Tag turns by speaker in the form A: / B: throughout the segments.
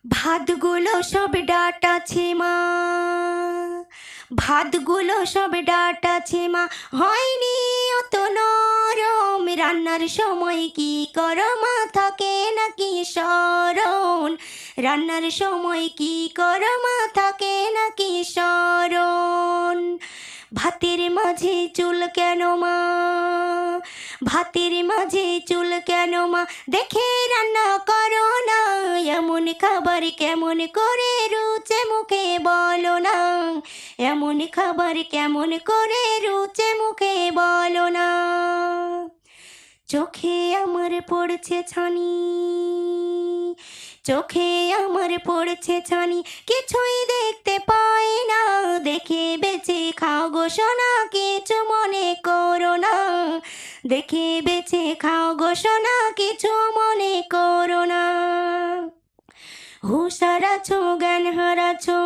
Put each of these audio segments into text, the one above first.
A: ভাতগুলো সব ডাটাছে মা, ভাতগুলো সব ডাটাছে মা, হয়নি অত নরম। রান্নার সময় কি করো মা, থাকে নাকি স্মরণ? রান্নার সময় কি করো মা, থাকে নাকি স্মরণ? ভাতের মাঝে চুল কেন মা, ভাতের মাঝে চুল কেন মা, দেখে রান্না করো না। এমন খাবার কেমন করে রুচে মুখে বলো না, এমন খাবার কেমন করে রুচে মুখে বলো না। চোখে আমার পড়ছে ছানি, চোখে আমার পড়ছে ছানি, কিছুই দেখতে পাই না। দেখে বেঁচে খাও গো সোনা, কিছু মনে করো না। দেখে বেঁচে খাও গো সোনা, কিছু মনে করো না। হুঁশ হারাছো জ্ঞান হারাছো,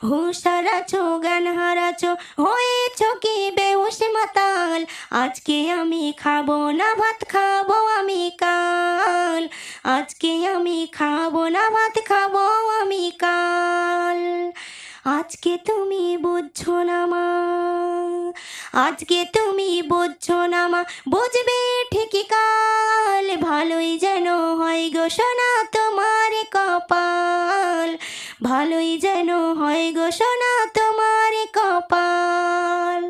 A: হুঁশ হারাছো জ্ঞান হারাছো, হয়েছ কি বেহুশ মাতাল। আজকে আমি খাবো না ভাত, খাবো আমি কাল। আজকে আমি খাবো না ভাত, খাবো আমি কাল। আজকে তুমি বুঝছো না মা, আজকে তুমি বুঝছো না মা, বুঝবে ঠিকই কাল। ভালোই যেন হয় গো সোনা তোমার কপাল, ভালোই যেন হয় গো সোনা তোমার কপাল।